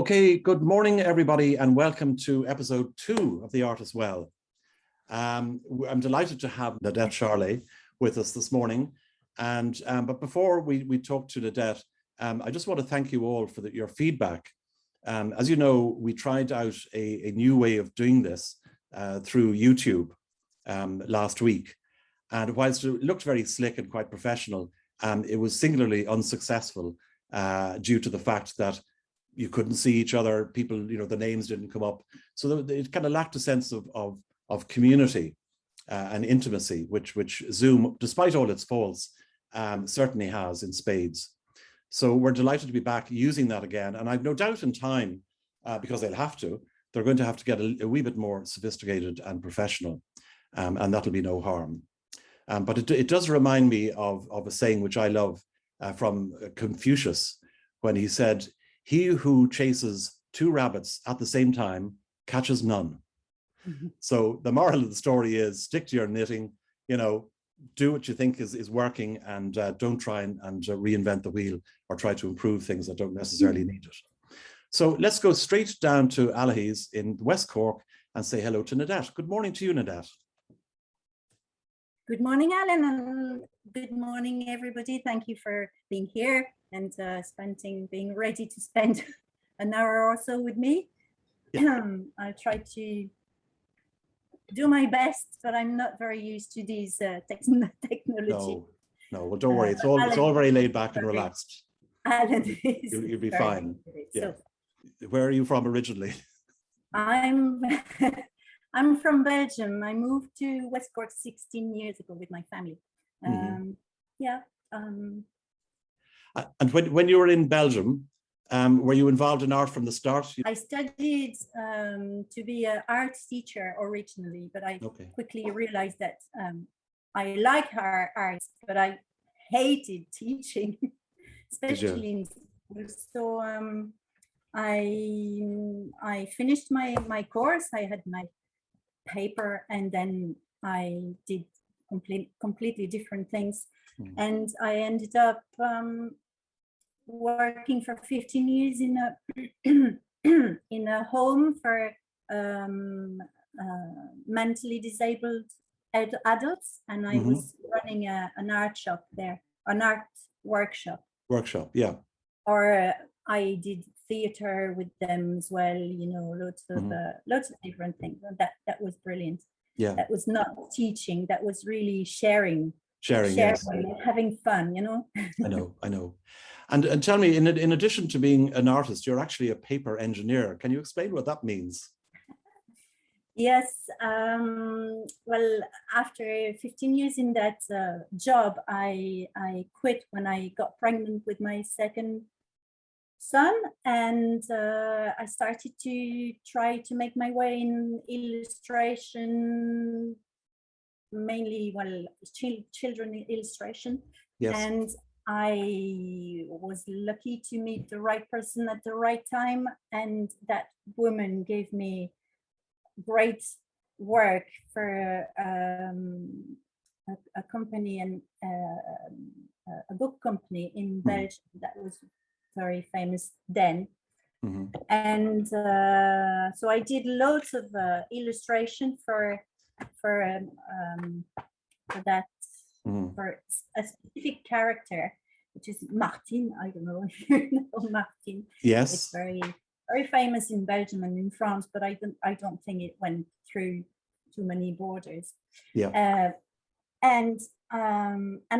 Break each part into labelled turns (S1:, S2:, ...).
S1: Okay, good morning, everybody, and welcome to episode 2 of The Art as Well. I'm delighted to have Nadette Charlet with us this morning. But before we talk to Nadette, I just want to thank you all for your feedback. As you know, we tried out a new way of doing this through YouTube last week. And whilst it looked very slick and quite professional, it was singularly unsuccessful due to the fact that you couldn't see each other, people, the names didn't come up. So it kind of lacked a sense of community and intimacy, which Zoom, despite all its faults, certainly has in spades. So we're delighted to be back using that again. And I've no doubt in time, because they'll have to, they're going to have to get a wee bit more sophisticated and professional, and that'll be no harm. But it does remind me of a saying which I love from Confucius, when he said, "He who chases 2 rabbits at the same time catches none." Mm-hmm. So the moral of the story is stick to your knitting, do what you think is working, and don't try and reinvent the wheel or try to improve things that don't necessarily need it. So let's go straight down to Allihies in West Cork and say hello to Nadette. Good morning to you, Nadette.
S2: Good morning, Alan, and good morning, everybody. Thank you for being here and being ready to spend an hour or so with me. Yeah. I'll try to do my best, but I'm not very used to these technology.
S1: No, well, don't worry. It's all very laid back and relaxed.
S2: Alan
S1: you'll be fine. Yeah. So, where are you from originally?
S2: I'm from Belgium. I moved to West Cork 16 years ago with my family. Yeah.
S1: And when you were in Belgium, were you involved in art from the start?
S2: I studied to be an art teacher originally, but I quickly realized that I like art, but I hated teaching, especially in school. So I finished my course. I had my paper, and then I did completely different things. And I ended up working for 15 years in a home for mentally disabled adults, and I was running an art shop there, an art workshop.
S1: Yeah.
S2: Or I did theater with them as well, lots of different things. And that was brilliant.
S1: Yeah.
S2: That was not teaching, that was really sharing,
S1: yes.
S2: Having fun,
S1: I know. And tell me, in addition to being an artist, you're actually a paper engineer. Can you explain what that means?
S2: Yes. Well, after 15 years in that job, I quit when I got pregnant with my second son, and I started to try to make my way in illustration, mainly children illustration. Yes. And I was lucky to meet the right person at the right time, and that woman gave me great work for a company, and a book company in Belgium that was very famous then. And so I did loads of illustration for that, for a specific character, which is Martin. I don't know if you know Martin.
S1: Yes.
S2: It's very, very famous in Belgium and in France, but I don't think it went through too many borders.
S1: Yeah.
S2: And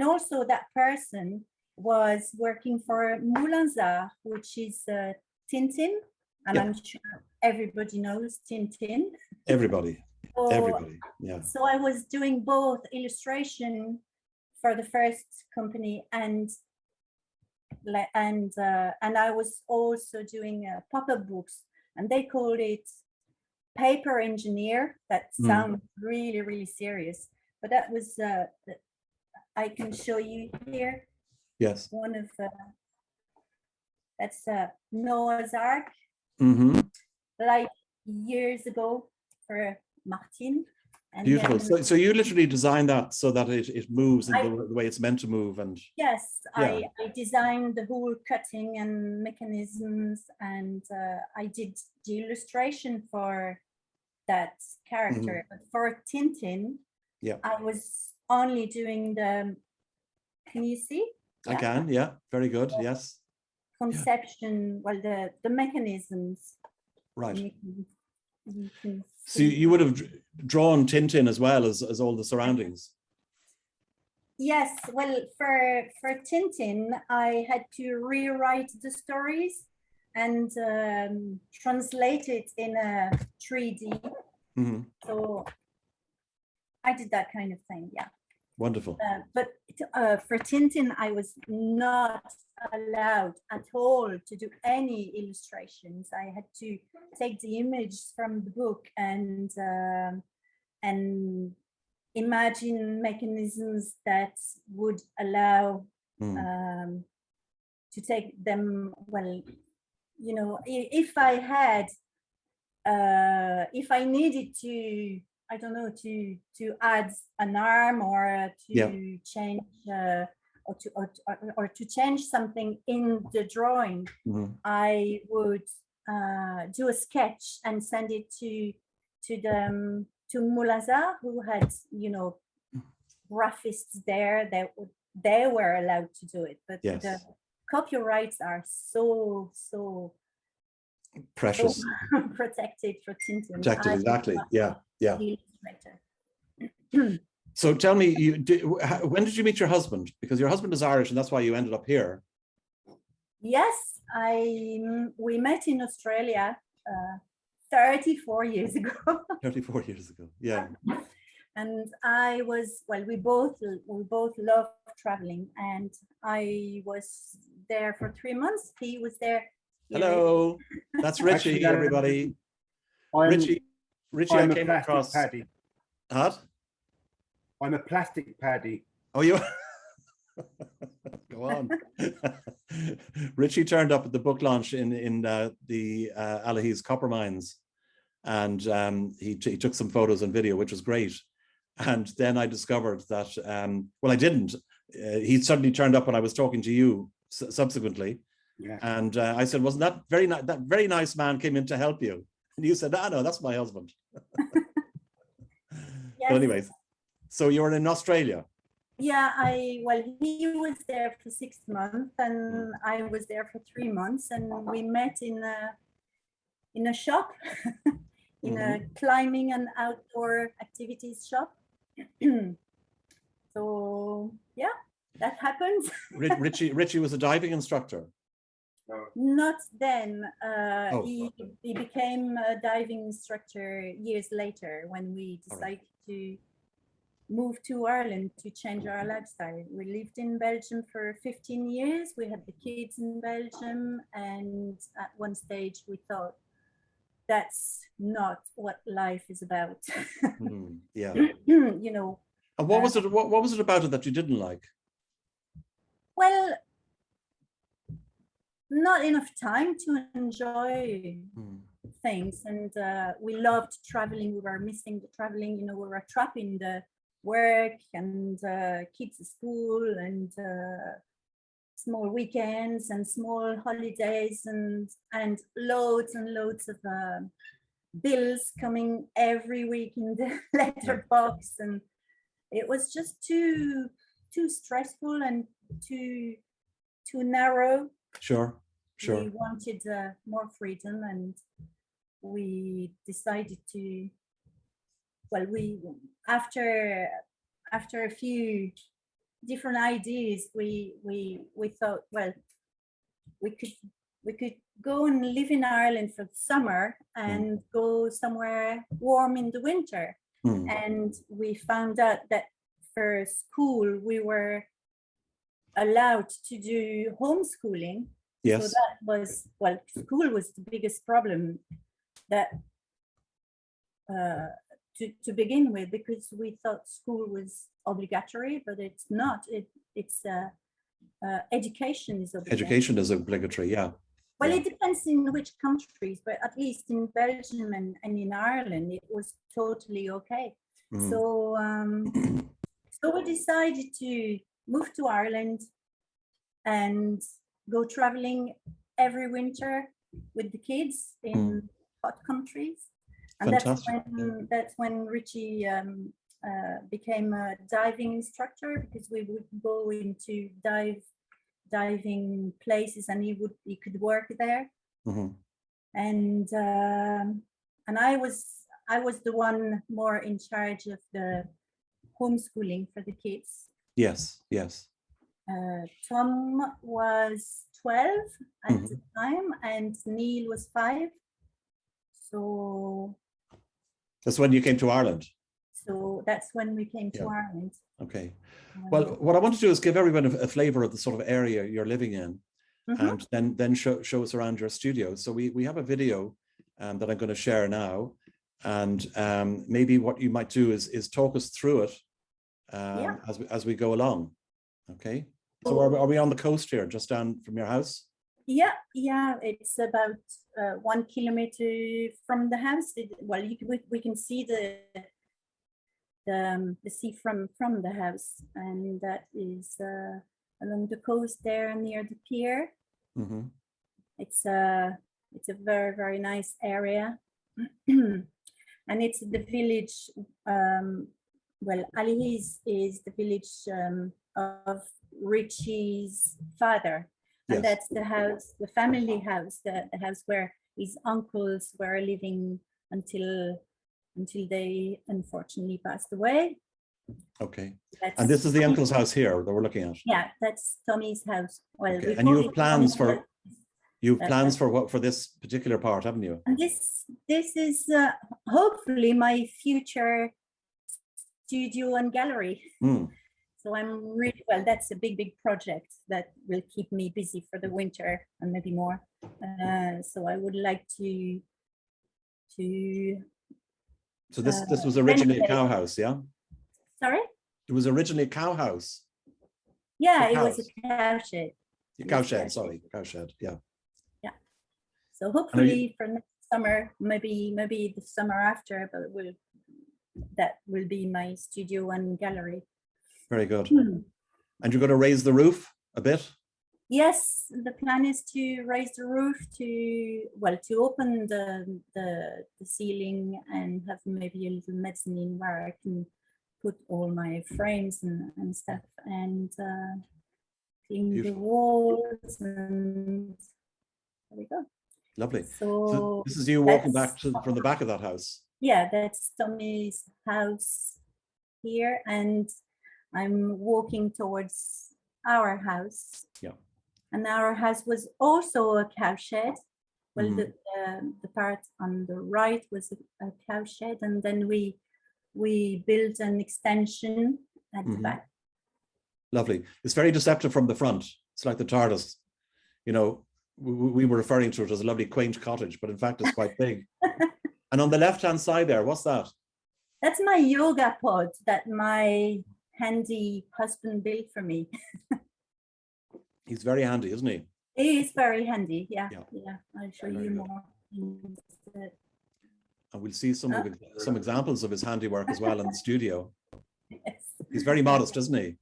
S2: also that person was working for Moulinsart, which is Tintin, and I'm sure everybody knows Tintin.
S1: Everybody, yeah.
S2: So I was doing both illustration for the first company, and I was also doing pop-up books, and they called it paper engineer. That sounds really, really serious, but that was I can show you here.
S1: Yes.
S2: One of that's Noah's Ark, like years ago for Martin, And
S1: Beautiful.
S2: then,
S1: So you literally designed that so that it moves in the way it's meant to move. And
S2: yes,
S1: yeah.
S2: I designed the whole cutting and mechanisms, and I did the illustration for that character. But for Tintin,
S1: yeah,
S2: I was only doing the, can you see?
S1: I can. Yeah, very good. Yes.
S2: Conception, well, the mechanisms.
S1: Right.
S2: You can
S1: So you would have drawn Tintin as well as all the surroundings.
S2: Yes, well, for Tintin, I had to rewrite the stories and translate it in a 3D. So I did that kind of thing, yeah.
S1: Wonderful.
S2: But for Tintin, I was not allowed at all to do any illustrations. I had to take the image from the book and imagine mechanisms that would allow to take them, well, you know, if I had, if I needed to, I don't know, to add an arm or to change or to change something in the drawing, I would do a sketch and send it to Moulazar, who had, you know, graphists there. They were allowed to do it, but the copyrights are so
S1: precious,
S2: so protected for Tintin.
S1: Protected, exactly. Yeah.
S2: Illustrator.
S1: So tell me, when did you meet your husband? Because your husband is Irish, and that's why you ended up here.
S2: Yes, we met in Australia 34 years ago.
S1: 34 years ago, yeah.
S2: And I was, well, we both love traveling, and I was there for 3 months. He was there.
S1: Hello, that's Richie,
S3: Actually,
S1: everybody. Richie,
S3: I'm
S1: I came across.
S3: Paddy.
S1: What?
S3: I'm a plastic Paddy.
S1: Oh, you? Go on. Richie turned up at the book launch in the Alahis copper mines, and he took some photos and video, which was great. And then I discovered that, well, I didn't. He suddenly turned up when I was talking to you subsequently.
S3: Yeah.
S1: And I said, wasn't that very nice? That very nice man came in to help you. And you said, no, that's my husband.
S2: Yes.
S1: But anyways, so you're in Australia.
S2: Yeah, well, he was there for 6 months, and I was there for 3 months, and we met in a shop, in a climbing and outdoor activities shop. So yeah, that happened.
S1: Richie was a diving instructor.
S2: Not then.
S1: Oh.
S2: He became a diving instructor years later when we decided to move to Ireland to change our lifestyle. We lived in Belgium for 15 years. We had the kids in Belgium, and at one stage we thought, that's not what life is about.
S1: Yeah.
S2: You know.
S1: And what was it? What was it about it that you didn't like?
S2: Well, not enough time to enjoy things, and we loved traveling. We were missing the traveling. You know, we were trapped in the work and kids' school and small weekends and small holidays and loads and loads of bills coming every week in the letterbox, and it was just too stressful and too narrow.
S1: Sure.
S2: We wanted more freedom, and we decided to. Well, we after a few different ideas, we thought, well, we could go and live in Ireland for the summer and go somewhere warm in the winter. And we found out that for school we were allowed to do homeschooling.
S1: Yes.
S2: So that was, well, school was the biggest problem that to begin with, because we thought school was obligatory, but it's not. It's education is obligatory.
S1: Education is obligatory, yeah.
S2: Well, it depends in which countries, but at least in Belgium and in Ireland, it was totally okay. So so we decided to move to Ireland and go traveling every winter with the kids in hot countries. And
S1: Fantastic.
S2: that's when Richie became a diving instructor, because we would go into diving places and he could work there. And I was the one more in charge of the homeschooling for the kids.
S1: Yes, yes.
S2: Tom was 12 at the time, and Neil was 5. So
S1: That's when you came to Ireland.
S2: so that's when we came to Ireland.
S1: Okay. Well, what I want to do is give everyone a flavor of the sort of area you're living in, and then show us around your studio. So we have a video that I'm going to share now, and maybe what you might do is talk us through it as we go along. Okay. So are we on the coast here, just down from your house?
S2: Yeah, it's about 1 kilometer from the house. We can see the sea from the house, and that is along the coast there near the pier. It's a very, very nice area. And it's the village, Ali's is the village of Richie's father. And that's the house, the family house, the house where his uncles were living until they unfortunately passed away.
S1: Okay. And this is the uncle's house here that we're looking at.
S2: Yeah, that's Tommy's house. Well,
S1: okay. And you have plans for this particular part, haven't you?
S2: And this is hopefully my future studio and gallery. So I'm really, that's a big project that will keep me busy for the winter and maybe more. So I would like to.
S1: So this was originally a cow house, yeah?
S2: Sorry?
S1: It was originally a cow house.
S2: Yeah, it was a cow shed.
S1: Cow shed, yeah.
S2: Yeah. So hopefully for next summer, maybe the summer after, but that will be my studio and gallery.
S1: Very good. And you're going to raise the roof a bit?
S2: Yes, the plan is to raise the roof to open the ceiling and have maybe a little mezzanine where I can put all my frames and stuff, and clean the walls, and there we go.
S1: Lovely. So this is you walking back from the back of that house.
S2: Yeah, that's Tommy's house here, and I'm walking towards our house.
S1: Yeah.
S2: And our house was also a cow shed. Well, the part on the right was a cow shed, and then we built an extension at the back. Lovely.
S1: It's very deceptive from the front. It's like the TARDIS. You know, we were referring to it as a lovely quaint cottage, but in fact it's quite big. And on the left-hand side there, what's that?
S2: That's my yoga pod that my handy husband built for me.
S1: He's very handy, isn't he?
S2: He is very handy. Yeah. I'll show you more.
S1: And we'll see some examples of his handiwork as well in the studio.
S2: Yes.
S1: He's very modest, isn't he?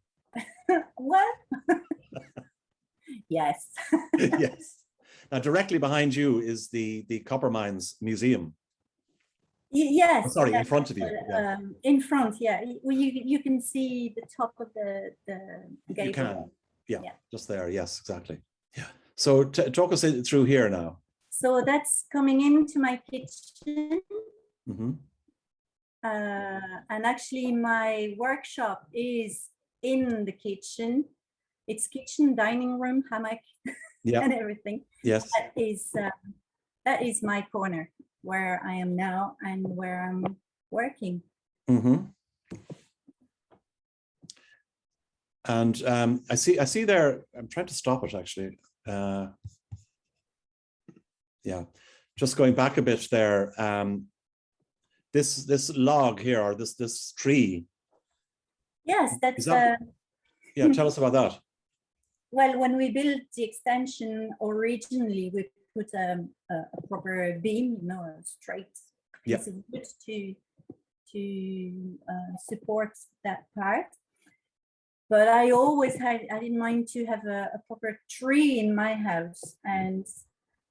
S2: What? Yes.
S1: Yes. Now, directly behind you is the Copper Mines Museum.
S2: Yes.
S1: Oh, sorry, in front of you.
S2: Yeah. In front, yeah. Well, you can see the top of the gable.
S1: You can. Yeah, just there. Yes, exactly. Yeah. So talk us through here now.
S2: So that's coming into my kitchen. And actually my workshop is in the kitchen. It's kitchen, dining room, hammock, and everything.
S1: Yes.
S2: That is my corner where I am now and where I'm working.
S1: And I see there, I'm trying to stop it actually. Yeah, just going back a bit there. This log here, or this tree.
S2: Yes, that's.
S1: Yeah, tell us about that.
S2: Well, when we built the extension originally, we put a proper beam, a straight piece of wood to to support that part. But I always had in mind to have a proper tree in my house,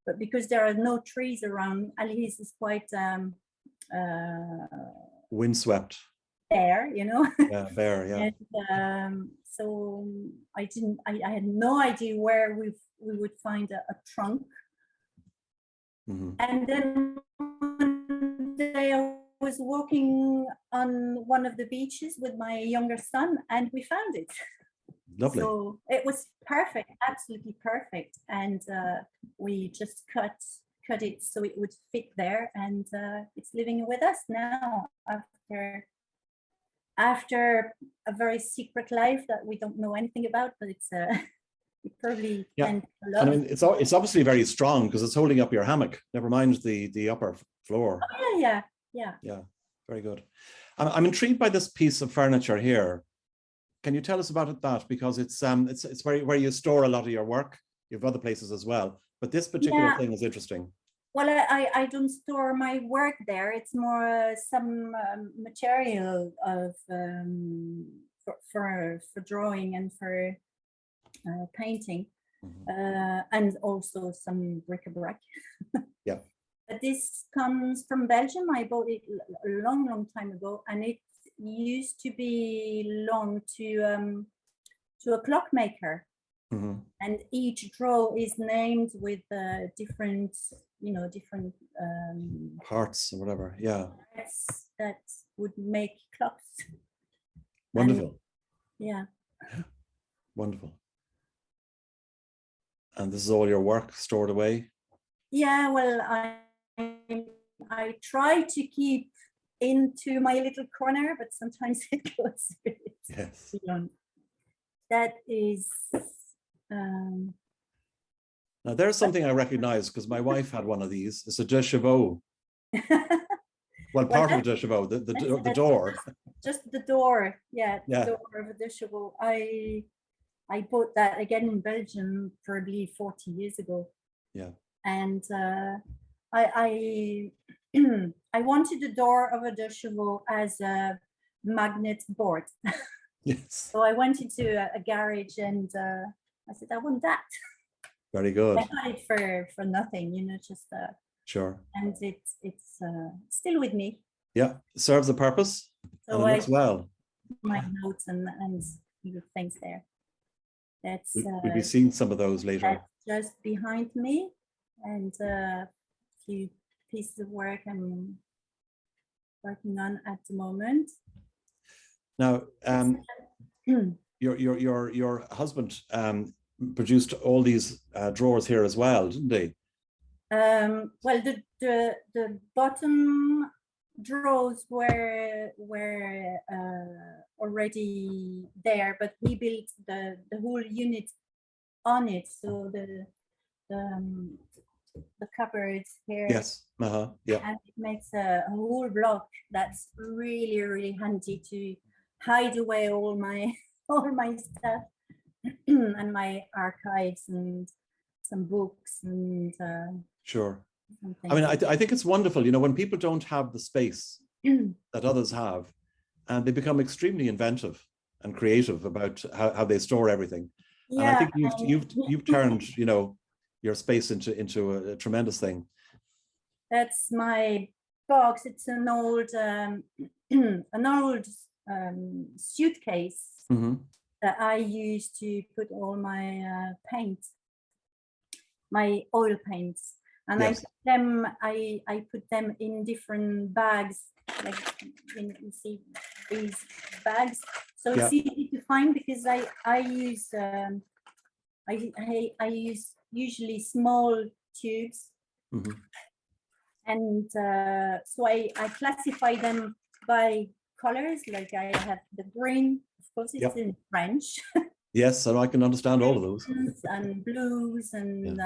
S2: but because there are no trees around, Alice is quite
S1: windswept.
S2: bare, you know.
S1: Yeah, bare. Yeah.
S2: And so I had no idea where we would find a trunk.
S1: Mm-hmm.
S2: And then one day I was walking on one of the beaches with my younger son, and we found it.
S1: Lovely.
S2: So it was perfect, absolutely perfect. And we just cut it so it would fit there, and it's living with us now after a very secret life that we don't know anything about, but it's it probably
S1: and I mean it's obviously very strong because it's holding up your hammock, never mind the upper floor.
S2: Oh, yeah,
S1: very good. I'm intrigued by this piece of furniture here. Can you tell us about that? Because it's where you store a lot of your work. You have other places as well, but this particular thing is interesting.
S2: Well, I don't store my work there. It's more some material of for drawing and for painting, and also some bric-a-brac.
S1: Yeah.
S2: But this comes from Belgium. I bought it a long time ago, and it used to belong to a clockmaker.
S1: Mm-hmm.
S2: And each drawer is named with different
S1: parts or whatever. Yeah.
S2: Parts that would make clocks.
S1: Wonderful.
S2: And,
S1: wonderful. And this is all your work stored away?
S2: Yeah, well, I try to keep into my little corner, but sometimes it goes beyond. That is
S1: now there's something I recognize because my wife had one of these. It's a de chevaux. Well, part of a de chevaux, the door.
S2: Just the door, the door of a de chevaux. I bought that again in Belgium probably 40 years ago.
S1: Yeah.
S2: And I I wanted the door of a de chevaux as a magnet board.
S1: Yes.
S2: So I went into a garage and I said, I want that.
S1: Very good.
S2: I got it for nothing, just
S1: sure.
S2: And it's still with me.
S1: Yeah, it serves a purpose. So and it looks well.
S2: My notes and things there. That's
S1: we'll be seeing some of those later.
S2: That's just behind me, and a few pieces of work I'm working on at the moment.
S1: Now, your husband produced all these drawers here as well, didn't he?
S2: Well, the bottom drawers were already there, but he built the whole unit on it. So the cupboards here.
S1: Yes. Yeah.
S2: And it makes a whole block that's really handy to hide away all my stuff and my archives and some books and
S1: sure. I mean, I think it's wonderful, when people don't have the space that others have, and they become extremely inventive and creative about how they store everything. Yeah, and I think you've turned, your space into a tremendous thing.
S2: That's my box. It's an old suitcase that I use to put all my my oil paints. And yes. I put them in different bags, like you see these bags. So it's easy to find because I use I use usually small tubes, and so I classify them by colors. Like I have the green, of course, it's in French.
S1: Yes, and I can understand all of those.
S2: And blues and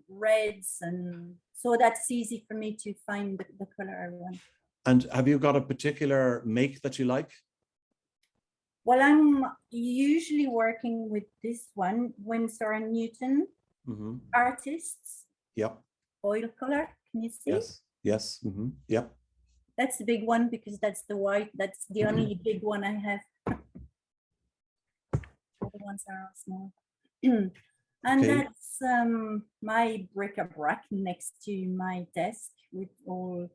S2: reds, and so that's easy for me to find the color I want.
S1: And have you got a particular make that you like?
S2: Well, I'm usually working with this one, Winsor & Newton Artists.
S1: Yep.
S2: Oil color, can you see?
S1: Yes. Yep.
S2: That's the big one because that's the white. That's the only big one I have. The ones are all small. And
S1: Okay.
S2: that's my bric-a-brac next to my desk with all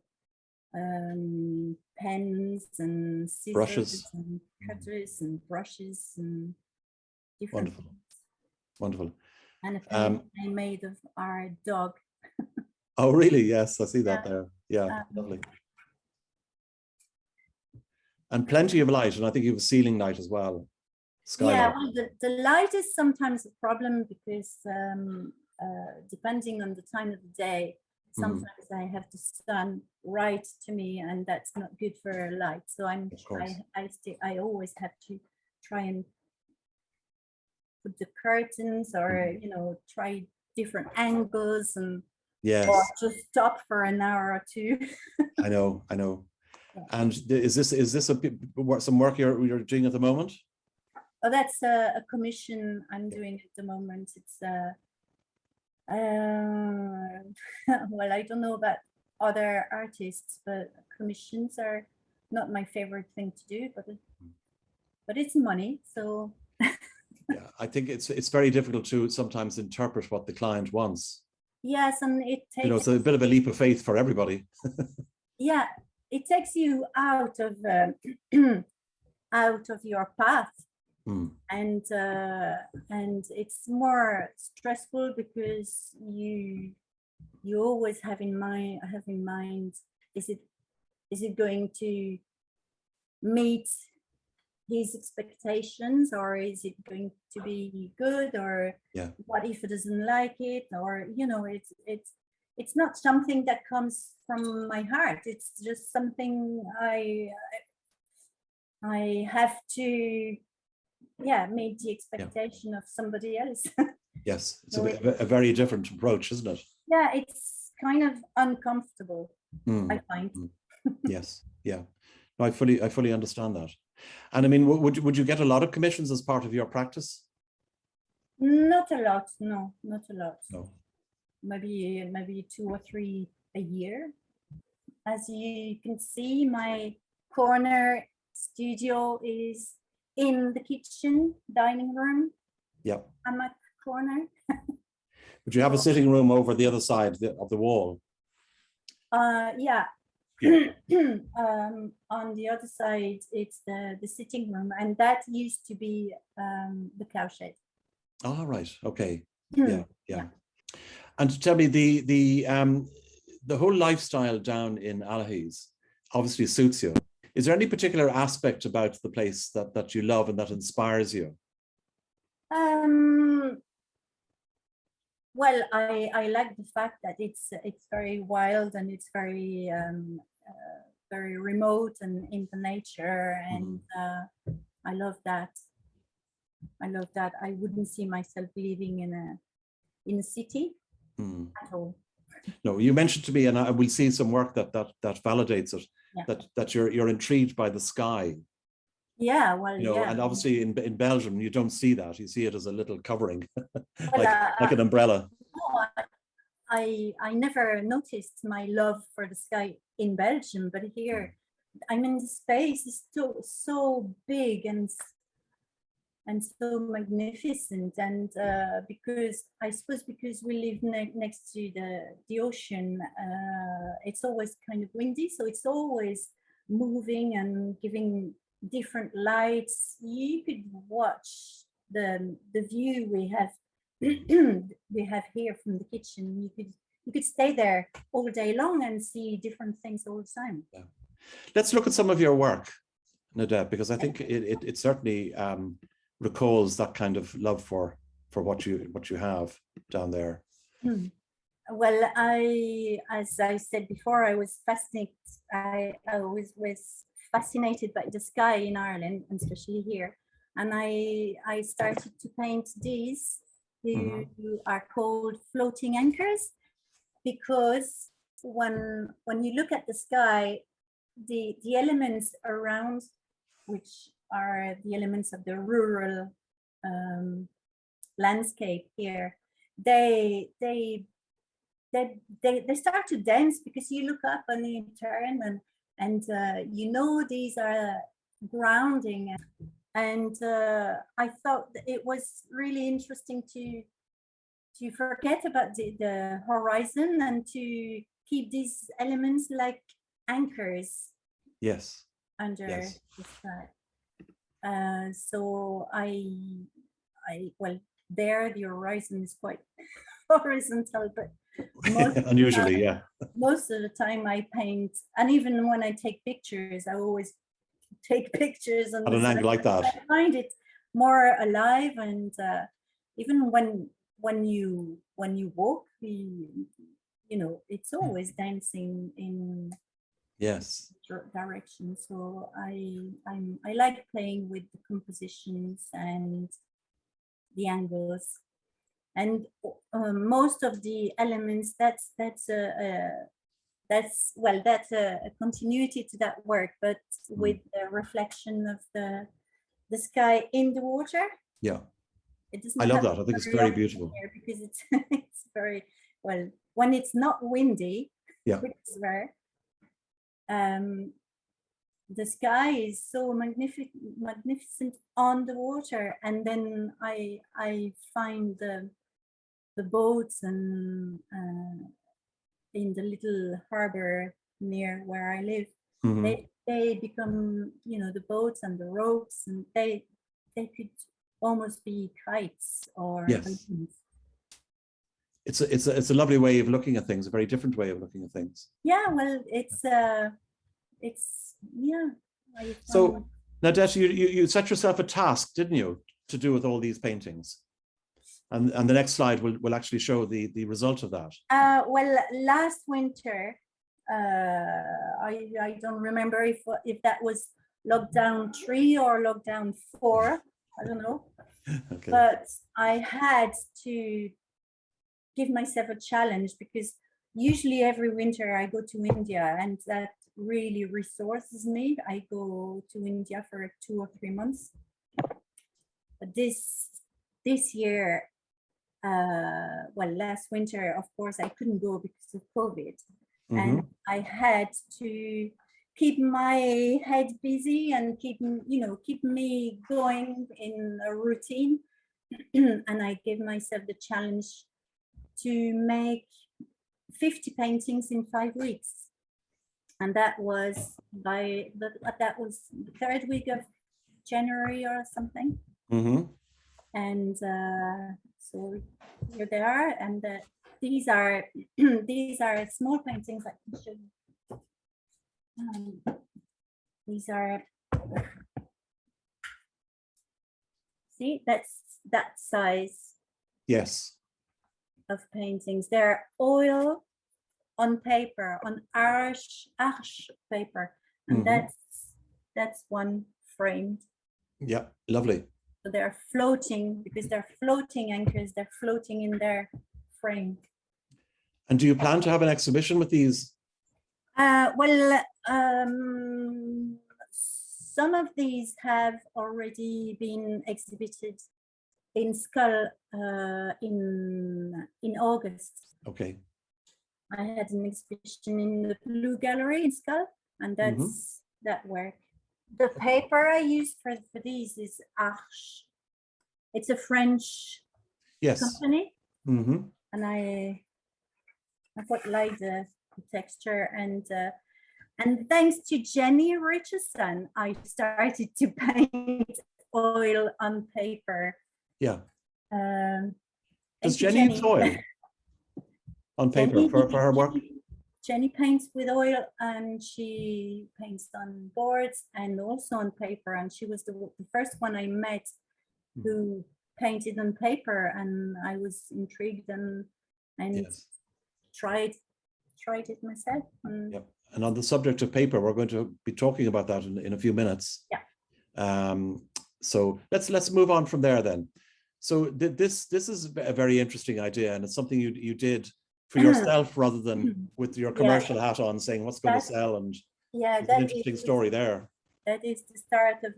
S2: pens and scissors
S1: Brushes.
S2: and cutters and brushes and different
S1: Wonderful.
S2: things.
S1: Wonderful.
S2: And a pen I made of our dog.
S1: Oh, really? Yes, I see that
S2: Yeah.
S1: there. Yeah,
S2: Um,
S1: lovely. And plenty of light, and I think you have a ceiling light as well. Skylight.
S2: Yeah, well, the light is sometimes a problem because depending on the time of the day, sometimes I have the sun right to me, and that's not good for light. So I always have to try and put the curtains, or try different angles, and
S1: Yes,
S2: or just stop for an hour or two.
S1: I know.
S2: Yeah.
S1: And is this some work you're doing at the moment?
S2: Oh, that's a commission I'm doing at the moment. It's well, I don't know about other artists, but commissions are not my favorite thing to do, but it's money, so.
S1: Yeah, I think it's very difficult to sometimes interpret what the client wants.
S2: Yes, and it takes,
S1: it's a bit of a leap of faith for everybody.
S2: yeah, it takes you out of out of your path. And it's more stressful because you always have in mind, is it going to meet his expectations, or is it going to be good, or what if he doesn't like it, or it's not something that comes from my heart. It's just something I have to meet the expectation of somebody else.
S1: Yes, it's a very different approach, isn't it?
S2: Yeah, it's kind of uncomfortable, I find.
S1: Yes, yeah. No, I fully understand that. And I mean, would you get a lot of commissions as part of your practice?
S2: Not a lot, no, not a lot.
S1: No.
S2: Maybe 2 or 3 a year. As you can see, my corner studio is in the kitchen, dining room.
S1: Yeah.
S2: Hammock corner.
S1: But you have a sitting room over the other side of the wall.
S2: Yeah. On the other side, it's the sitting room, and that used to be the cowshed.
S1: Oh, right. Okay. Yeah. And tell me, the whole lifestyle down in Allihies obviously suits you. Is there any particular aspect about the place that you love and that inspires you?
S2: Well, I like the fact that it's very wild, and it's very very remote and in the nature, and I love that. I wouldn't see myself living in a city at all.
S1: No, you mentioned to me, and I will see some work that validates it.
S2: Yeah.
S1: That you're intrigued by the sky.
S2: Yeah, well,
S1: and obviously in Belgium you don't see that. You see it as a little covering,
S2: well,
S1: like an umbrella.
S2: No, I never noticed my love for the sky in Belgium, but here, I mean, the space is so big and so magnificent, and because I suppose because we live next to the ocean, it's always kind of windy, so it's always moving and giving different lights. You could watch the view we have here from the kitchen. You could stay there all day long and see different things all the time.
S1: Yeah. Let's look at some of your work, Nadette, because I think it certainly recalls that kind of love for what you have down there.
S2: Well, as I said before, I was fascinated. I was fascinated by the sky in Ireland, and especially here. And I started to paint these, who are called floating anchors, because when you look at the sky, the elements around, which are the elements of the rural landscape here, they start to dance, because you look up and you turn, And these are grounding, and I thought that it was really interesting to forget about the horizon and to keep these elements like anchors
S1: Yes.
S2: under
S1: Yes.
S2: the sky. So well, there the horizon is quite horizontal, but
S1: Unusually, yeah.
S2: most of the time I paint, and even when I take pictures, I always take pictures on
S1: At
S2: the
S1: an angle
S2: side.
S1: like that.
S2: I find it more alive, and even when you walk, it's always dancing in
S1: Yes.
S2: direction. So I like playing with the compositions and the angles, and most of the elements. That's a continuity to that work, but with the reflection of the sky in the water.
S1: Yeah.
S2: It doesn't
S1: I love
S2: happen
S1: that. I think it's
S2: very
S1: very
S2: often
S1: beautiful.
S2: here because it's very well when it's not windy.
S1: Yeah.
S2: Which is rare. The sky is so magnificent on the water, and then I find the boats and in the little harbor near where I live,
S1: Mhm.
S2: they become the boats and the ropes, and they could almost be kites or
S1: Yes.
S2: balloons.
S1: It's a lovely way of looking at things, a very different way of looking at things.
S2: Yeah, well, it's yeah.
S1: So Nadette, you set yourself a task, didn't you, to do with all these paintings? And the next slide will actually show the result of that.
S2: Well, last winter, I don't remember if that was lockdown 3 or lockdown 4. I don't know.
S1: Okay.
S2: But I had to give myself a challenge, because usually every winter I go to India, and that really resources me. I go to India for 2 or 3 months. But this year, well, last winter, of course, I couldn't go because of COVID. And I had to keep my head busy and keep me going in a routine. And I gave myself the challenge to make 50 paintings in 5 weeks. And that was the 3rd week of January or something. And so here they are, and these are small paintings I can show you. These are, see, that's that size. Yes. Of paintings. They're oil on paper, on arch paper, and that's one framed. Yeah, lovely. So they're floating, because they're floating anchors. They're floating in their frame.
S1: And do you plan to have an exhibition with these?
S2: Well, some of these have already been exhibited in Skull in August. Okay. I had an exhibition in the Blue Gallery in Skull, and that's that work. The paper I used for these is Arche. It's a French company. And I quite like the texture, and thanks to Jenny Richardson, I started to paint oil on paper. Yeah.
S1: Does Jenny use oil on paper for her work?
S2: Jenny paints with oil, and she paints on boards and also on paper. And she was the first one I met who painted on paper, and I was intrigued and tried it myself.
S1: Yep. And on the subject of paper, we're going to be talking about that in a few minutes. Yeah. So let's move on from there then. So this is a very interesting idea, and it's something you did for yourself rather than with your commercial hat on, saying what's going to sell, and
S2: yeah,
S1: an interesting story there.
S2: That is the start of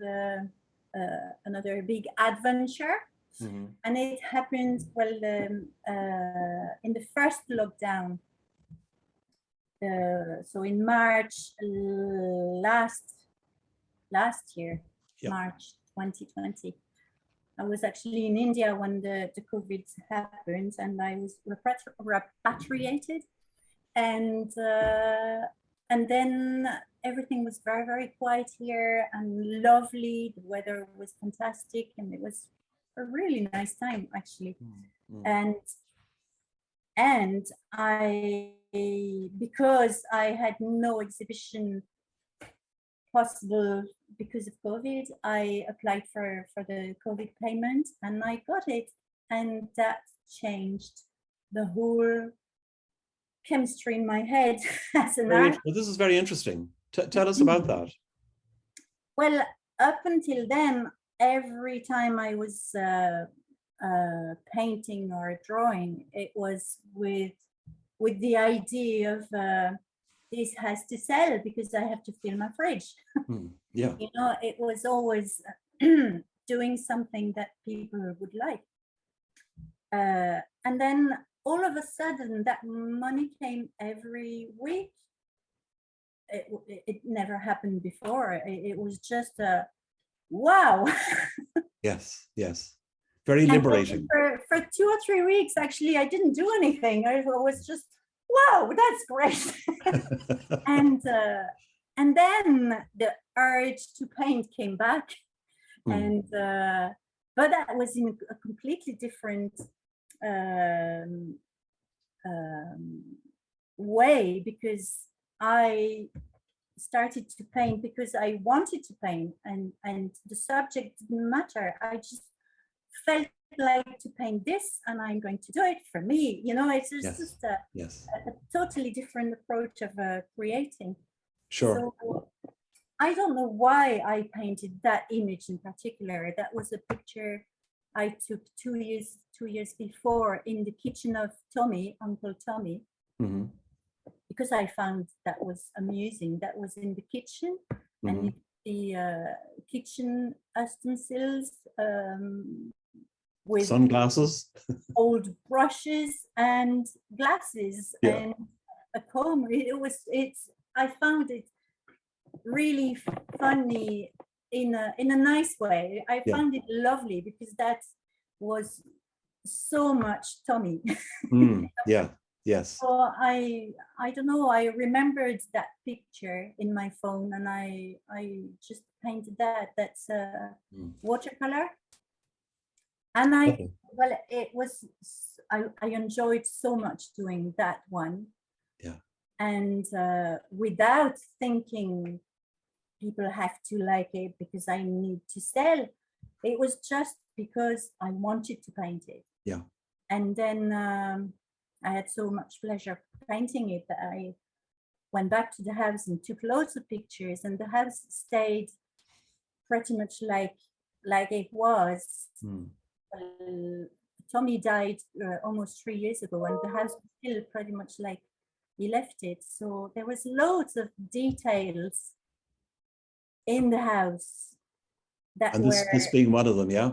S2: another big adventure. And it happened, well, in the first lockdown. So in March last year,
S1: Yeah.
S2: March 2020, I was actually in India when the COVID happened, and I was repatriated, and then everything was very, very quiet here and lovely. The weather was fantastic, and it was a really nice time actually. And I, because I had no exhibition possible because of COVID, I applied for the COVID payment, and I got it, and that changed the whole chemistry in my head as an artist.
S1: Well, this is very interesting. Tell us about that.
S2: Well, up until then, every time I was painting or drawing, it was with the idea of this has to sell because I have to fill my fridge.
S1: Yeah.
S2: You know, it was always doing something that people would like. And then all of a sudden, that money came every week. It never happened before. It was just a wow.
S1: Yes, yes. Very liberating.
S2: For 2 or 3 weeks, actually, I didn't do anything. I was just, wow, that's great. And then the urge to paint came back. And but that was in a completely different way, because I started to paint because I wanted to paint, and the subject didn't matter. I just felt like to paint this, and I'm going to do it for me. You know, it's just a totally different approach of creating.
S1: Sure.
S2: So I don't know why I painted that image in particular. That was a picture I took 2 years before in the kitchen of Tommy, Uncle Tommy, because I found that was amusing. That was in the kitchen, and the kitchen utensils with
S1: sunglasses,
S2: old brushes and glasses and a comb. I found it really funny in a nice way. I found it lovely because that was so much Tommy.
S1: Yeah. Yes.
S2: So I don't know. I remembered that picture in my phone, and I just painted that. That's watercolor, and it was. I enjoyed so much doing that one.
S1: Yeah.
S2: And without thinking people have to like it because I need to sell, it was just because I wanted to paint it.
S1: Yeah.
S2: And then I had so much pleasure painting it that I went back to the house and took loads of pictures, and the house stayed pretty much like it was. Tommy died almost 3 years ago, and the house was still pretty much like he left it. So there was loads of details in the house that
S1: this being one of them, yeah.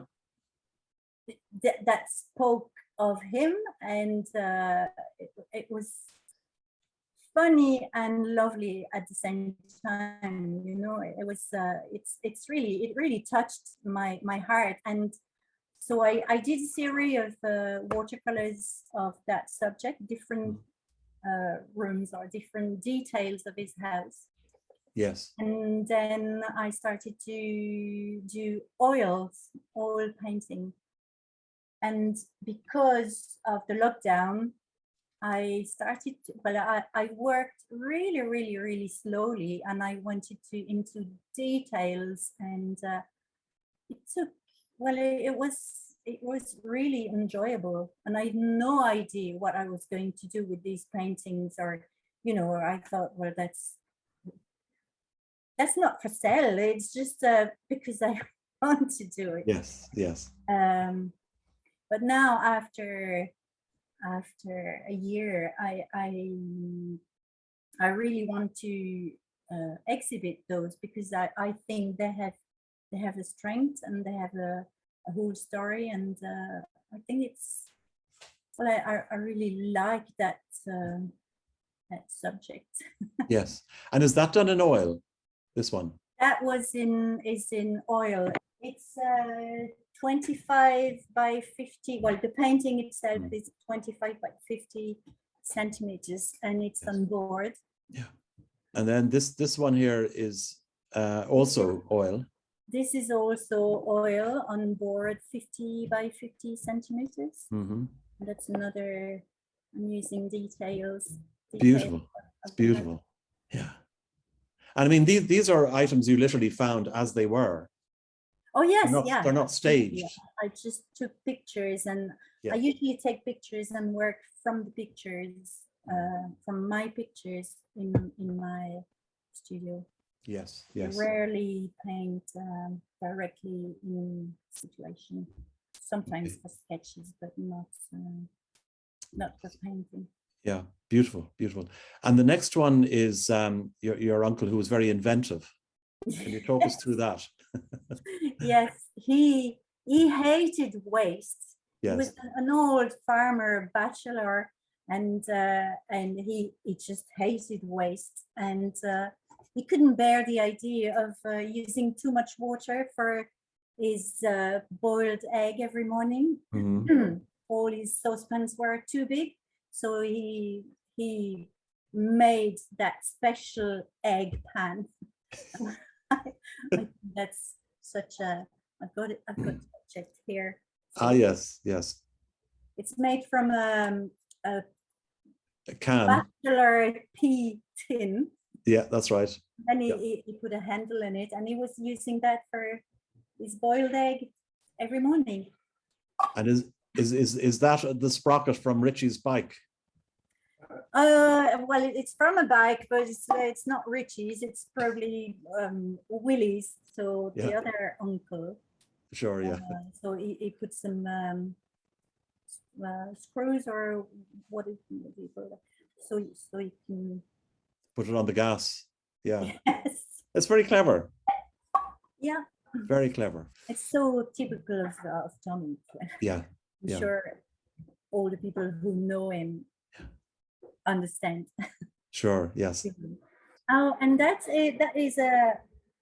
S2: That spoke of him, and it was funny and lovely at the same time. You know, it was it really touched my heart. And so I did a series of watercolors of that subject, different rooms or different details of his house.
S1: Yes.
S2: And then I started to do oil painting. And because of the lockdown, I started to, I worked really, really, really slowly, and I went into details, and it took, it was really enjoyable, and I had no idea what I was going to do with these paintings, or, you know, I thought, well, that's not for sale. It's just because I want to do it.
S1: Yes, yes.
S2: But now after a year, I really want to exhibit those, because I think they have a strength, and they have a whole story, and I think it's, I really like that subject.
S1: Yes. And is that done in oil, this one?
S2: That is in oil. It's 25 by 50. Well, the painting itself is 25 by 50 centimeters, and it's on board.
S1: Yeah. And then this one here is also oil.
S2: This is also oil on board, 50 by 50 centimeters.
S1: Mm-hmm.
S2: That's another, I'm using details.
S1: Beautiful. It's beautiful. Yeah. And I mean, these are items you literally found as they were.
S2: Oh, yes, yeah.
S1: They're not staged.
S2: Yeah. I just took pictures, and
S1: Yeah.
S2: I usually take pictures and work from the pictures, from my pictures in my studio.
S1: Yes, yes.
S2: Rarely paint directly in situation. Sometimes for sketches, but not for painting.
S1: Yeah, beautiful, beautiful. And the next one is your uncle, who was very inventive. Can you talk us through that?
S2: Yes, he hated waste.
S1: Yes.
S2: He was an old farmer, bachelor, and he just hated waste, and he couldn't bear the idea of using too much water for his boiled egg every morning.
S1: Mm-hmm.
S2: All his saucepans were too big, so he made that special egg pan. That's such a, I've got it checked here.
S1: So yes, yes.
S2: It's made from a
S1: can.
S2: bachelor pea tin.
S1: Yeah, that's right.
S2: And he put a handle in it, and he was using that for his boiled egg every morning. And
S1: is that the sprocket from Richie's bike?
S2: Well, it's from a bike, but it's not Richie's. It's probably Willie's. So the other uncle.
S1: Sure, yeah.
S2: So he put some screws, or what do you call it? So you can
S1: put it on the gas. Yeah.
S2: Yes.
S1: It's very clever.
S2: Yeah.
S1: Very clever.
S2: It's so typical of Tommy.
S1: Yeah.
S2: I'm sure all the people who know him understand. Sure.
S1: Yes.
S2: Oh, and that's it. That is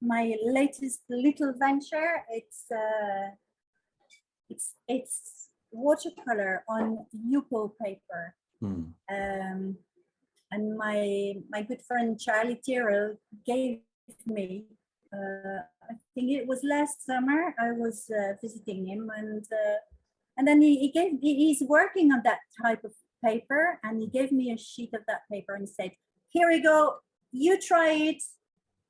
S2: my latest little venture. It's watercolor on Yupo paper. And my good friend Charlet gave me. I think it was last summer. I was visiting him, and then he's working on that type of paper, and he gave me a sheet of that paper and said, "Here we go. You try it.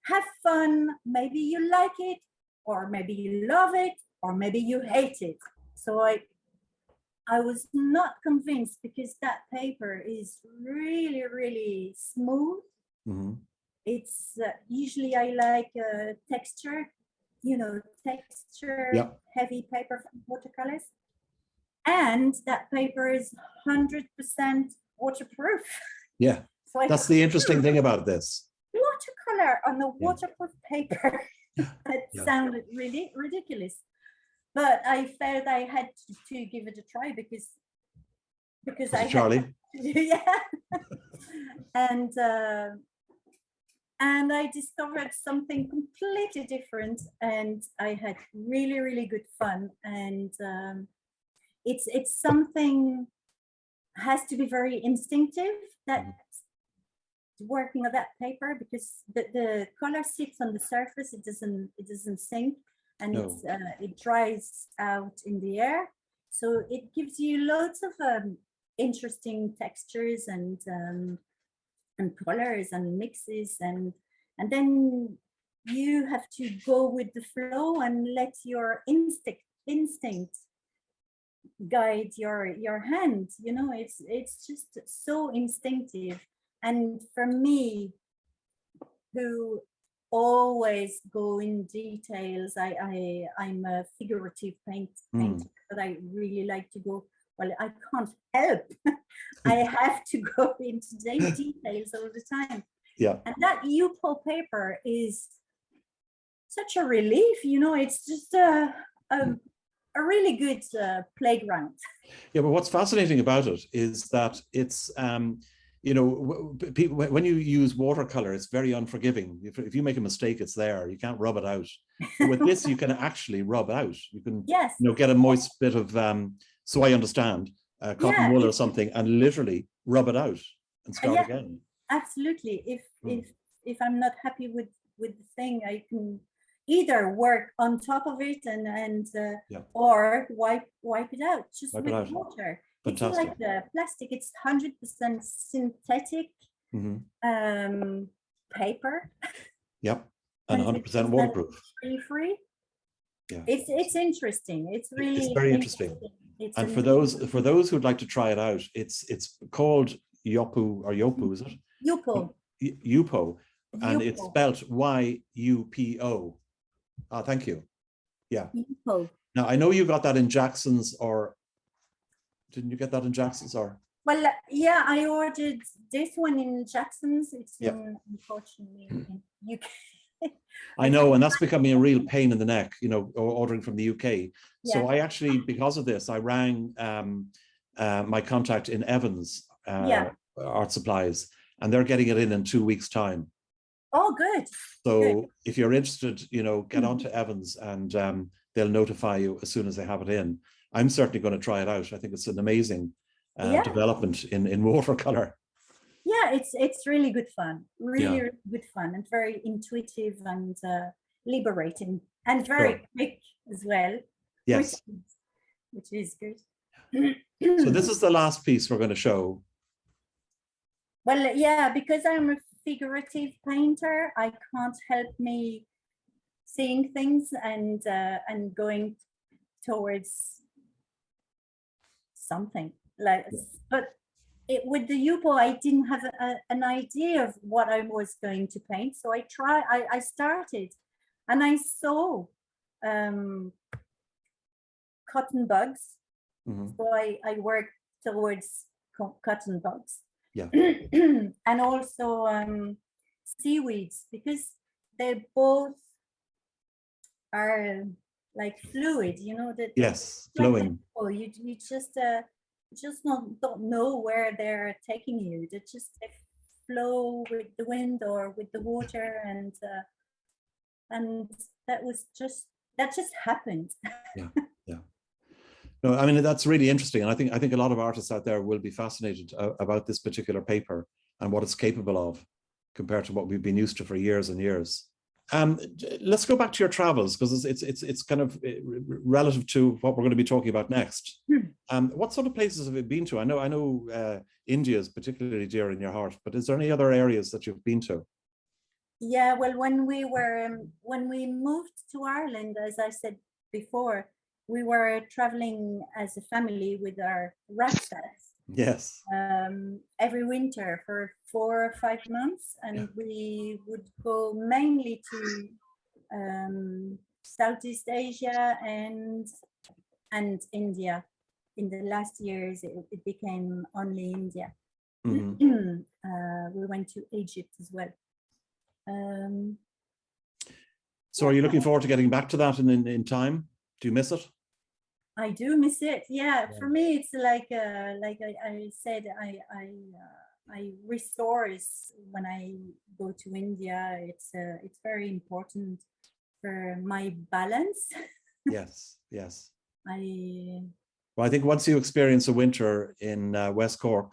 S2: Have fun. Maybe you like it, or maybe you love it, or maybe you hate it." So I was not convinced, because that paper is really, really smooth. Mm-hmm. It's usually I like texture, heavy paper from watercolors. And that paper is 100% waterproof. Yeah, so that's the interesting thing about this. Watercolor on the waterproof paper. That sounded really ridiculous. But I felt I had to give it a try because I Charlie. And I discovered something completely different, and I had really, really good fun. And it's something has to be very instinctive, that working on that paper, because the color sits on the surface, it doesn't sink, and it dries out in the air, so it gives you lots of interesting textures and colors and mixes, and then you have to go with the flow and let your instinct guide your hand. It's just so instinctive. And for me, who always go in details, I'm a figurative painter, but I really like to go, well, I can't help. I have to go into details all the time. Yeah. And that Yupo paper is such a relief, it's just a really good playground. Yeah, but what's fascinating about it is that it's
S1: you know, people, when you use watercolor, it's very unforgiving. If you make a mistake, it's there. You can't rub it out. But with this, you can actually rub out. You can,
S2: Yes.
S1: you know, get a moist bit of, so I understand, cotton
S2: Yeah,
S1: wool or something, and literally rub it out and start
S2: yeah,
S1: again.
S2: absolutely. If I'm not happy with the thing, I can either work on top of it and or wipe it out just
S1: Wipe
S2: with
S1: it out.
S2: water.
S1: Fantastic.
S2: It's like the plastic. It's 100% synthetic paper.
S1: Yep, and 100% waterproof.
S2: Free.
S1: Yeah,
S2: it's interesting. It's really
S1: very interesting.
S2: It's
S1: and for those who'd like to try it out, it's called Yopu or Yopu, is it?
S2: Yupo.
S1: Yupo, and it's spelled Y-U-P-O. Ah, thank you. Yeah.
S2: Yupo.
S1: Now I know you got that in Jackson's, or didn't you get that in Jackson's, or?
S2: Well, yeah, I ordered this one in Jackson's. It's unfortunately in UK.
S1: I know, and that's becoming a real pain in the neck, you know, ordering from the UK. So I actually, because of this, I rang my contact in Evans Art Supplies, and they're getting it in 2 weeks' time.
S2: Oh, good.
S1: So
S2: good.
S1: If you're interested, you know, get on to Evans, and they'll notify you as soon as they have it in. I'm certainly going to try it out. I think it's an amazing development in watercolor.
S2: Yeah, it's really good fun. Really good fun, and very intuitive and liberating, and very quick as well.
S1: Yes.
S2: Which is good.
S1: So this is the last piece we're going to show.
S2: Well, yeah, because I'm a figurative painter, I can't help me seeing things and going towards something like, but with the Yupo, I didn't have an idea of what I was going to paint. So I started, and I saw cotton bugs. So I worked towards cotton bugs.
S1: Yeah.
S2: And also seaweeds, because they both are like fluid, you know, that
S1: flowing.
S2: Like you just don't know where they're taking you. They flow with the wind or with the water, and that just happened.
S1: Yeah. No, I mean, that's really interesting, and I think a lot of artists out there will be fascinated about this particular paper and what it's capable of compared to what we've been used to for years and years. Let's go back to your travels, because it's kind of relative to what we're going to be talking about next. What sort of places have you been to? I know India is particularly dear in your heart, but is there any other areas that you've been to?
S2: Yeah, well, when we moved to Ireland, as I said before, we were traveling as a family with our rucksacks.
S1: Yes.
S2: Every winter for 4 or 5 months, and we would go mainly to Southeast Asia and India. In the last years, it became only India. We went to Egypt as well.
S1: So are you looking forward to getting back to that in time? Do you miss it?
S2: I do miss it. Yeah, for me, it's like I said, I resource when I go to India. It's very important for my balance.
S1: Yes.
S2: Well,
S1: I think once you experience a winter in West Cork,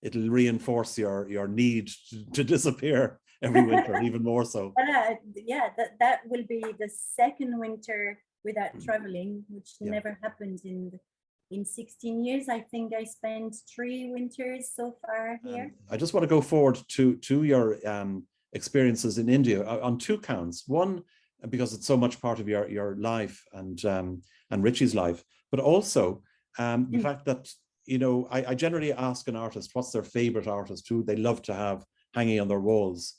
S1: it'll reinforce your need to disappear every winter, even more so.
S2: Yeah, that will be the second winter without traveling, which never happened in 16 years. I think I spent 3 winters so far here.
S1: I just want to go forward to your experiences in India on 2 counts. One, because it's so much part of your life and Richie's life, but also the fact that, you know, I generally ask an artist what's their favorite artist, who they love to have hanging on their walls,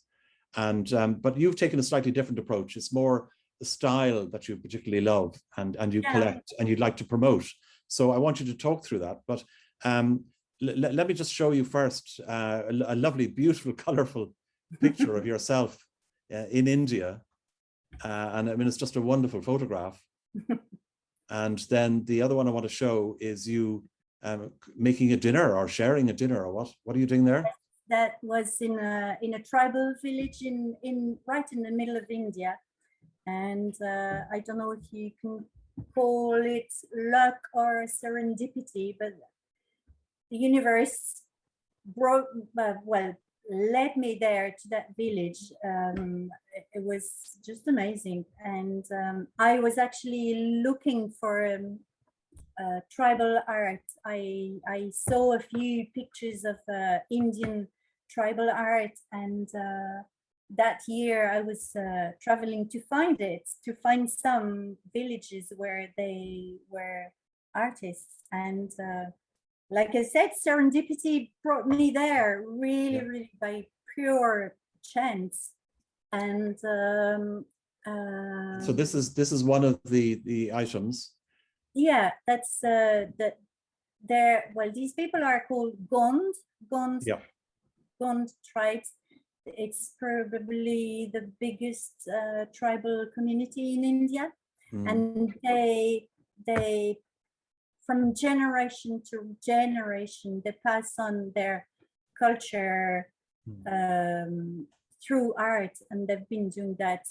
S1: and but you've taken a slightly different approach. It's more the style that you particularly love and you collect and you'd like to promote. So I want you to talk through that, but let me just show you first a lovely, beautiful, colorful picture of yourself in India. And I mean, it's just a wonderful photograph. And then the other one I want to show is you making a dinner or sharing a dinner, or what are you doing there?
S2: That was in a tribal village right in the middle of India, and I don't know if you can call it luck or serendipity, but the universe led me there to that village. It was just amazing, and I was actually looking for tribal art. I saw a few pictures of Indian tribal art, and that year I was traveling to find some villages where they were artists, and like I said, serendipity brought me there really by pure chance. And
S1: so this is one of the items.
S2: Yeah, that's that. Well, these people are called Gond tribes. It's probably the biggest tribal community in India, and they from generation to generation they pass on their culture through art, and they've been doing that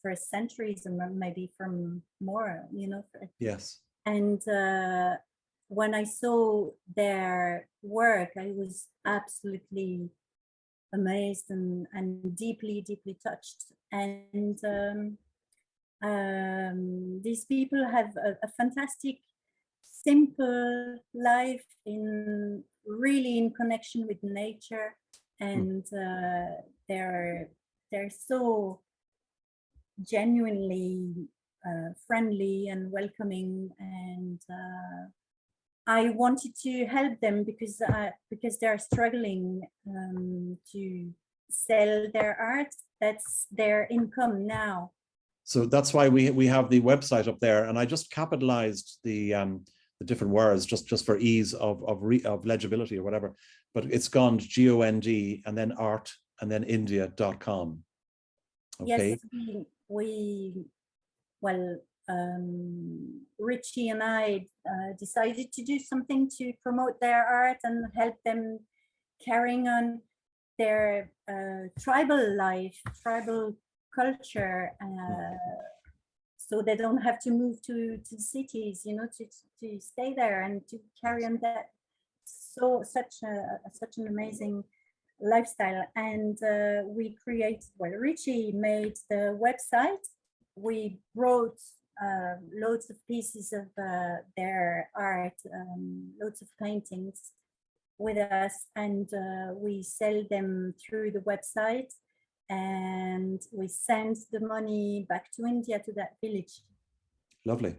S2: for centuries and maybe from more,
S1: Yes.
S2: And when I saw their work, I was absolutely amazed and deeply touched. And these people have a fantastic, simple life really in connection with nature, and they're so genuinely friendly and welcoming, and I wanted to help them because they're struggling to sell their art. That's their income now.
S1: So that's why we have the website up there, and I just capitalized the different words just for ease of legibility or whatever. But it's Gond, GOND, and then art, and then India.com. Okay.
S2: Yes, Richie and I decided to do something to promote their art and help them carrying on their tribal life, tribal culture, so they don't have to move to cities, to stay there and to carry on that such an amazing lifestyle. And Richie made the website. We brought loads of pieces of their art, loads of paintings with us, and we sell them through the website, and we send the money back to India, to that village.
S1: Lovely.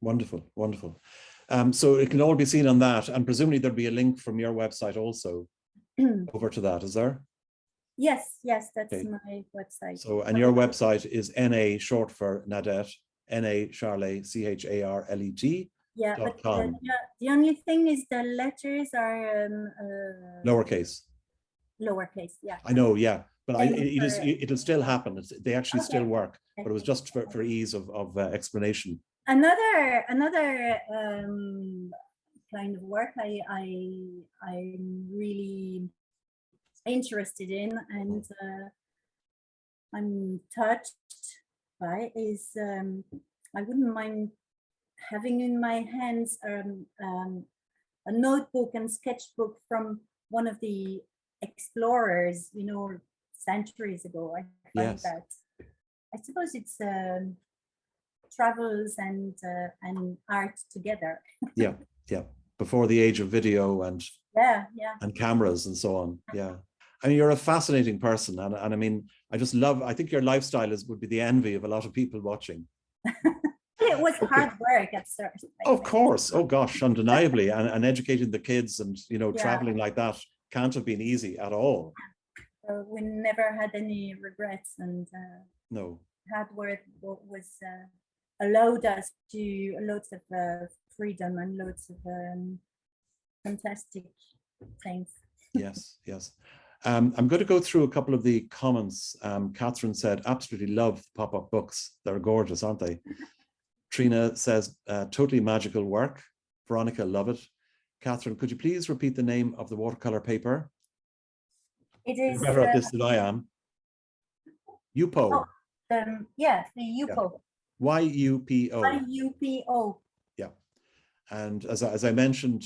S1: Wonderful. So it can all be seen on that, and presumably there'll be a link from your website also over to that, is there?
S2: Yes, that's okay. My website.
S1: So, and your website is NA, short for Nadette, NA Charlet, CHARLET.
S2: Yeah, but the only thing is the letters are
S1: lowercase.
S2: Lowercase, yeah.
S1: I know, yeah, but it'll still happen. They actually still work, but it was just for ease of explanation.
S2: Another kind of work I'm really interested in, and I'm touched by, is I wouldn't mind having in my hands a notebook and sketchbook from one of the explorers, centuries ago. I find that, I suppose it's travels and art together. yeah,
S1: before the age of video and cameras and so on. Yeah, I mean, you're a fascinating person, and I mean, I think your lifestyle would be the envy of a lot of people watching.
S2: It was hard work at first.
S1: Of course, oh gosh, undeniably, and educating the kids and traveling like that can't have been easy at all.
S2: We never had any regrets, and
S1: no,
S2: hard work was allowed us to loads of freedom and loads of fantastic things.
S1: Yes. I'm going to go through a couple of the comments. Catherine said, absolutely love pop-up books. They're gorgeous, aren't they? Trina says, totally magical work. Veronica, love it. Catherine, could you please repeat the name of the watercolor paper?
S2: It
S1: You're
S2: is
S1: better at this than I am. UPO.
S2: yeah, the UPO.
S1: YUPO.
S2: YUPO.
S1: Yeah. And as I mentioned,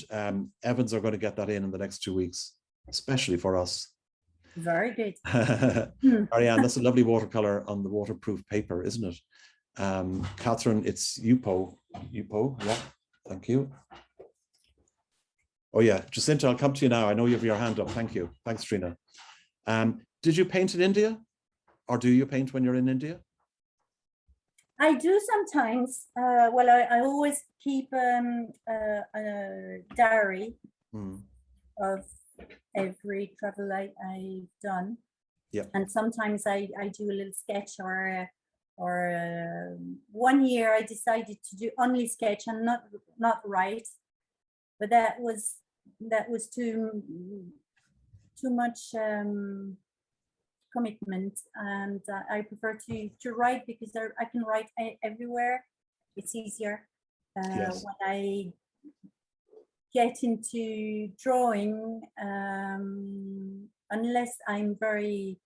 S1: Evans are going to get that in the next 2 weeks, especially for us.
S2: Very good.
S1: Ariane, that's a lovely watercolor on the waterproof paper, isn't it? Catherine, it's UPO. UPO, yeah, thank you. Oh yeah, Jacinta, I'll come to you now. I know you have your hand up. Thank you. Thanks, Trina. Did you paint in India? Or do you paint when you're in India?
S2: I do sometimes. Well, I always keep a diary of every travel I've done.
S1: Yeah.
S2: And sometimes I do a little sketch or one year I decided to do only sketch and not write, but that was too much commitment, and I prefer to write because I can write everywhere. It's easier.
S1: Yes.
S2: When I get into drawing, unless I'm very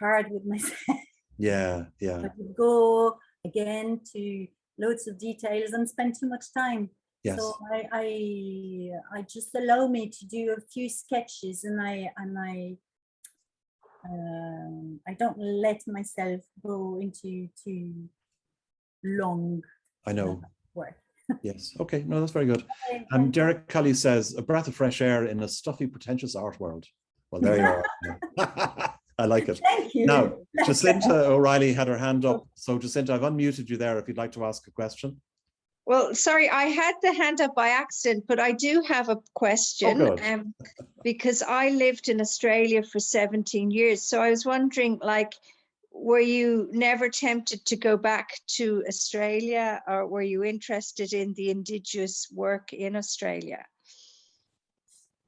S2: hard with myself.
S1: Yeah.
S2: I could go again to loads of details and spend too much time.
S1: Yes.
S2: So I just allow me to do a few sketches, and I don't let myself go into too long.
S1: I know.
S2: Work.
S1: Yes. Okay. No, that's very good.
S2: Okay.
S1: Derek Cully says, a breath of fresh air in a stuffy, pretentious art world. Well, there you are. I like it.
S2: Thank you.
S1: Now, Jacinta O'Reilly had her hand up. So Jacinta, I've unmuted you there if you'd like to ask a question.
S4: Well, sorry, I had the hand up by accident, but I do have a question.
S1: Oh, good.
S4: Because I lived in Australia for 17 years. So I was wondering, like, were you never tempted to go back to Australia, or were you interested in the Indigenous work in Australia?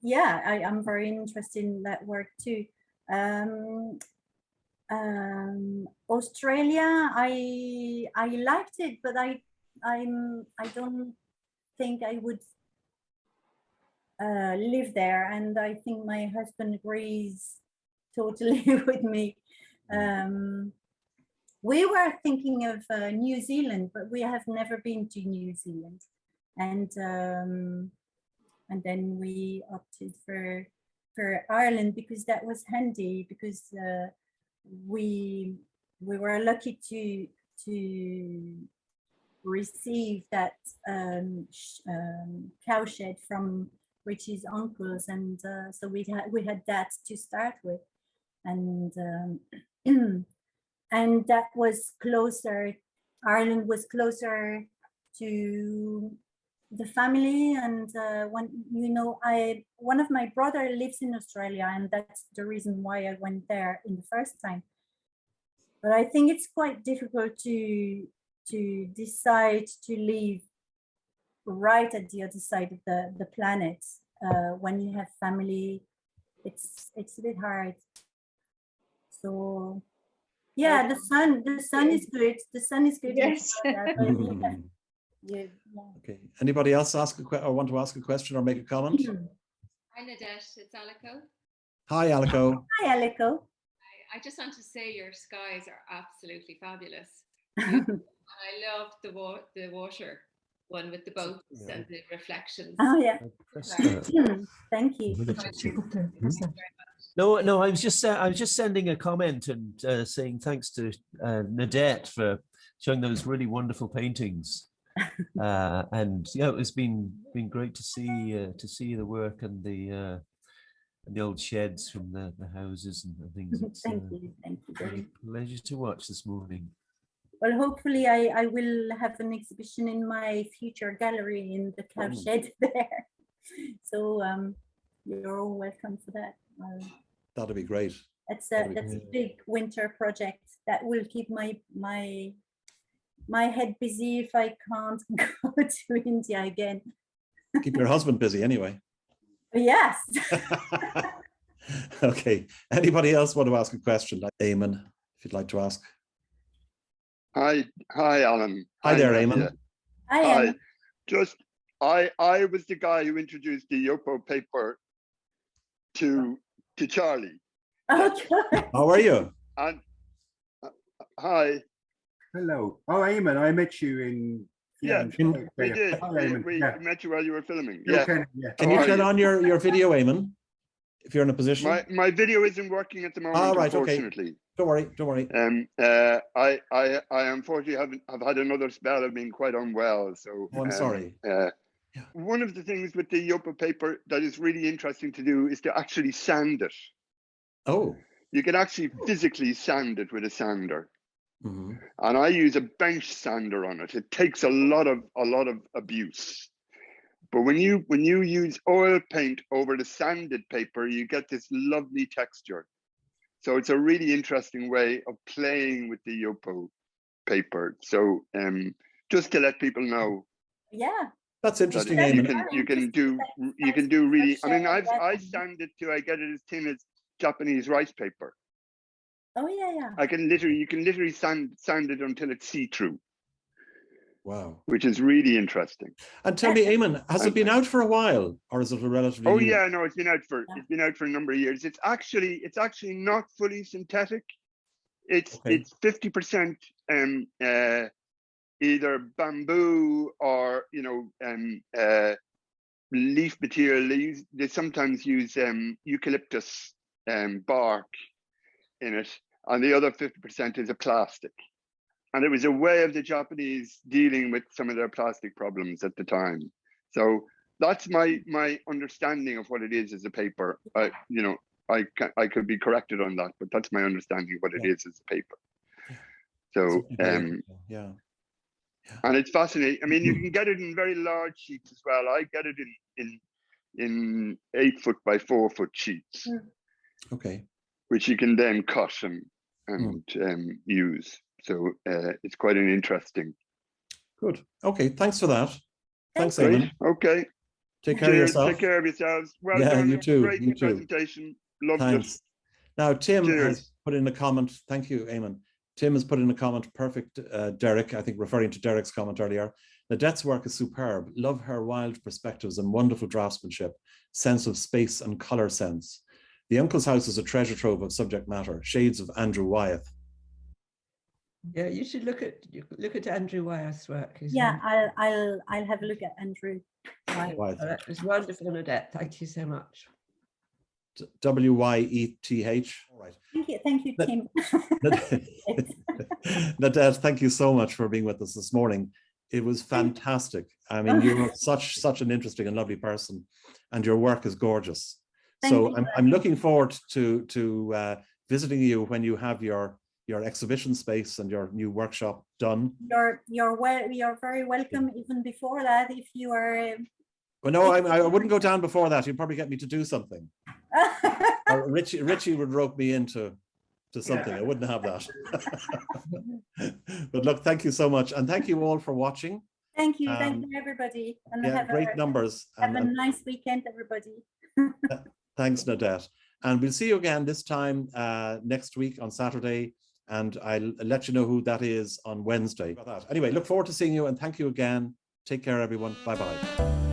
S2: Yeah, I'm very interested in that work too. Australia, I liked it, but I don't think I would live there, and I think my husband agrees totally with me. We were thinking of New Zealand, but we have never been to New Zealand, and then we opted for Ireland because that was handy, because we were lucky to receive that cowshed from Richie's uncles, and so we had that to start with, and and that was closer. Ireland was closer to the family, and when one of my brother lives in Australia, and that's the reason why I went there in the first time. But I think it's quite difficult to decide to live right at the other side of the planet when you have family. It's a bit hard. So yeah, the sun is good. The sun is good.
S4: Yes.
S2: Yeah.
S1: Okay. Anybody else want to ask a question or make a comment?
S5: Hi, Nadette. It's Alico.
S1: Hi, Alico.
S2: Hi, Alico.
S5: I just want to say your skies are absolutely fabulous. And I love the water one with the boats and the reflections.
S2: Oh yeah. Thank you.
S6: No, I was just sending a comment and saying thanks to Nadette for showing those really wonderful paintings. And yeah, it's been great to see the work and the old sheds from the houses and things. It's
S2: Thank you.
S6: a pleasure to watch this morning.
S2: Well, hopefully I will have an exhibition in my future gallery in the cowshed there. So you're all welcome for that.
S1: That'd be great.
S2: That's a big winter project that will keep my head busy if I can't go to India again.
S1: Keep your husband busy anyway.
S2: Yes.
S1: Okay. Anybody else want to ask a question? Eamon, if you'd like to ask.
S7: Hi, Alan.
S1: Hi there, Eamon.
S2: I am.
S7: just I was the guy who introduced the Yopo paper to Charlie.
S2: Okay.
S1: How are you?
S7: And hi.
S3: Hello. Oh, Eamon, I met you in.
S7: Yeah, we did.
S3: Hi,
S7: We
S3: Eamon.
S7: met you while you were filming.
S3: Yeah.
S7: Yeah.
S3: Okay, yeah.
S1: Can
S7: How
S1: you
S7: are
S1: turn
S7: you?
S1: on your video, Eamon, if you're in a position?
S7: My video isn't working at the moment,
S1: right, okay.
S7: unfortunately.
S1: Don't worry, don't worry.
S7: I unfortunately have had another spell of being quite unwell. So
S1: Oh, I'm sorry.
S7: One of the things with the Yopo paper that is really interesting to do is to actually sand it.
S1: Oh.
S7: You can actually physically sand it with a sander.
S1: Mm-hmm.
S7: And I use a bench sander on it. It takes a lot of abuse. But when you use oil paint over the sanded paper, you get this lovely texture. So it's a really interesting way of playing with the Yopo paper. So just to let people know.
S2: Yeah.
S1: That's interesting,
S7: that
S1: Eamon.
S7: you can do really. I mean, I sand it till I get it as thin as Japanese rice paper.
S2: Oh yeah, yeah.
S7: You can literally sand it until it's see-through.
S1: Wow.
S7: Which is really interesting.
S1: And tell me, Eamon, has it been out for a while, or is it a relatively new?
S7: Yeah, no, it's been out for a number of years. It's actually not fully synthetic. It's 50% either bamboo or leaf material. They sometimes use eucalyptus bark in it, and the other 50% is a plastic. And it was a way of the Japanese dealing with some of their plastic problems at the time. So that's my understanding of what it is as a paper. I could be corrected on that, but that's my understanding of what it is as a paper. So
S1: yeah.
S7: And it's fascinating. I mean, you can get it in very large sheets as well. I get it in 8 foot by 4 foot sheets.
S1: Okay.
S7: Which you can then cut and use. So it's quite an interesting.
S1: Good. Okay. Thanks for that. Thanks,
S7: Great.
S1: Eamon.
S7: Okay.
S1: Take care of yourself.
S7: Take care of yourselves. Well
S1: yeah,
S7: done.
S1: you too.
S7: Great
S1: you too.
S7: presentation. Loved
S1: Thanks.
S7: it.
S1: Now, Tim
S7: Cheers.
S1: has put in a comment. Thank you, Eamon. Tim has put in a comment. Perfect, Derek. I think referring to Derek's comment earlier. Nadette's work is superb. Love her wild perspectives and wonderful draftsmanship, sense of space and color sense. The Uncle's House is a treasure trove of subject matter, shades of Andrew Wyeth.
S8: Yeah, you should look at Andrew Wyeth's work.
S2: Yeah, I'll have a look at Andrew Wyeth.
S8: That was wonderful, Nadette. Thank you so much.
S1: W-Y-E-T-H. All right.
S2: Thank you, Tim.
S1: Nadette, thank you so much for being with us this morning. It was fantastic. I mean, you're such an interesting and lovely person, and your work is gorgeous. So I'm looking forward to visiting you when you have your exhibition space and your new workshop done.
S2: You're very welcome. Even before that, if you are.
S1: Well, no, I wouldn't go down before that. You'd probably get me to do something. Or Richie would rope me into something. I wouldn't have that. But look, thank you so much, and thank you all for watching.
S2: Thank you everybody, and have
S1: great numbers.
S2: Have a nice weekend, everybody.
S1: Thanks, Nadette. And we'll see you again this time next week on Saturday, and I'll let you know who that is on Wednesday. Anyway, look forward to seeing you, and thank you again. Take care, everyone. Bye-bye.